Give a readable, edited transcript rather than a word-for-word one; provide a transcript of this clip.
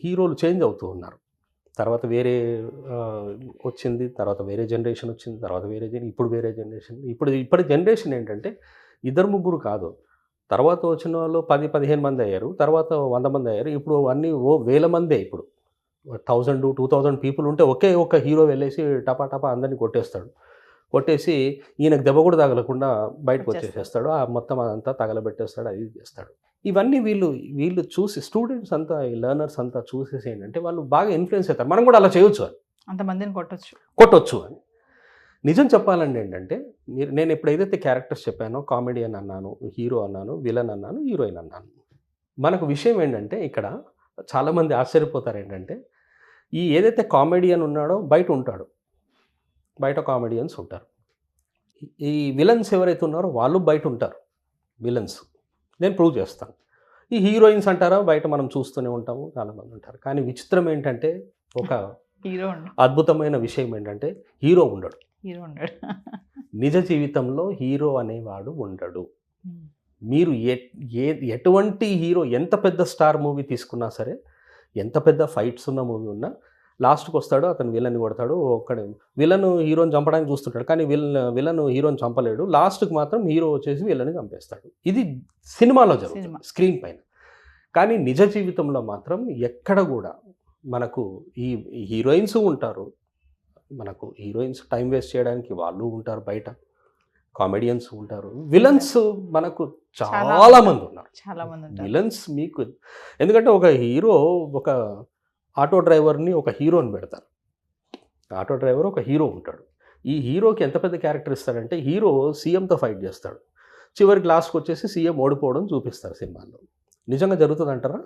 హీరోలు చేంజ్ అవుతూ ఉన్నారు. తర్వాత వేరే వచ్చింది. తర్వాత వేరే జనరేషన్ వచ్చింది. తర్వాత ఇప్పుడు వేరే జనరేషన్. ఇప్పటి జనరేషన్ ఏంటంటే ఇద్దరు, ముగ్గురు కాదు. తర్వాత వచ్చిన వాళ్ళు 10, 15 మంది అయ్యారు. తర్వాత 100 మంది అయ్యారు. ఇప్పుడు అన్నీ వేల మందే ఇప్పుడు. 1000, 2000 పీపుల్ ఉంటే ఒకే ఒక్క హీరో వెళ్ళేసి టపా టపా అందరిని కొట్టేస్తాడు. కొట్టేసి ఈయనకు దెబ్బ కూడా తగలకుండా బయటకు వచ్చేసేస్తాడు. మొత్తం అదంతా తగలబెట్టేస్తాడు. అది చేస్తాడు. ఇవన్నీ వీళ్ళు చూసి స్టూడెంట్స్ అంతా, ఈ లెర్నర్స్ అంతా చూసేసి ఏంటంటే వాళ్ళు బాగా ఇన్ఫ్లుయెన్స్ అవుతారు. మనం కూడా అలా చేయొచ్చు అని, అంతమందిని కొట్టొచ్చు అని. నిజం చెప్పాలండి ఏంటంటే నేను ఎప్పుడైతే క్యారెక్టర్స్ చెప్పానో, కామెడియన్ అన్నాను, హీరో అన్నాను, విలన్ అన్నాను, హీరోయిన్ అన్నాను. మనకు విషయం ఏంటంటే ఇక్కడ చాలామంది ఆశ్చర్యపోతారు ఏంటంటే ఏదైతే కామెడియన్ ఉన్నాడో బయట ఉంటాడు. బయట కామెడియన్స్ ఉంటారు. ఈ విలన్స్ ఎవరైతే ఉన్నారో వాళ్ళు బయట ఉంటారు. విలన్స్ నేను ప్రూవ్ చేస్తాను. ఈ హీరోయిన్స్ అంటారా బయట మనం చూస్తూనే ఉంటాము, చాలామంది ఉంటారు. కానీ విచిత్రం ఏంటంటే ఒక అద్భుతమైన విషయం ఏంటంటే హీరో ఉండడు. నిజ జీవితంలో హీరో అనేవాడు ఉండడు. మీరు ఎటువంటి హీరో, ఎంత పెద్ద స్టార్ మూవీ తీసుకున్నా సరే, ఎంత పెద్ద ఫైట్స్ ఉన్న మూవీ ఉన్నా లాస్ట్కి వస్తాడు, అతను విలన్ని కొడతాడు. విలన్ హీరోని చంపడానికి చూస్తుంటాడు, కానీ విలన్ హీరోని చంపలేడు. లాస్ట్కి మాత్రం హీరో వచ్చేసి విలన్ని చంపేస్తాడు. ఇది సినిమాలో జరుగుతుంది, స్క్రీన్ పైన. కానీ నిజ జీవితంలో మాత్రం ఎక్కడ కూడా మనకు ఈ హీరోయిన్స్ ఉంటారు. మనకు హీరోయిన్స్ టైం వేస్ట్ చేయడానికి వాళ్ళు ఉంటారు బయట. కామెడియన్స్ ఉంటారు. విలన్స్ మనకు చాలా మంది ఉన్నారు. విలన్స్ మీకు ఎందుకంటే ఒక హీరో ఒక ఆటో డ్రైవర్ని ఒక హీరోని పెడతారు. ఆటో డ్రైవర్ ఒక హీరో ఉంటాడు. ఈ హీరోకి ఎంత పెద్ద క్యారెక్టర్ ఇస్తాడంటే హీరో సీఎంతో ఫైట్ చేస్తాడు. చివరికి లాస్ట్కి వచ్చేసి సీఎం ఓడిపోవడం చూపిస్తారు సినిమాల్లో. నిజంగా జరుగుతుంది అంటారా?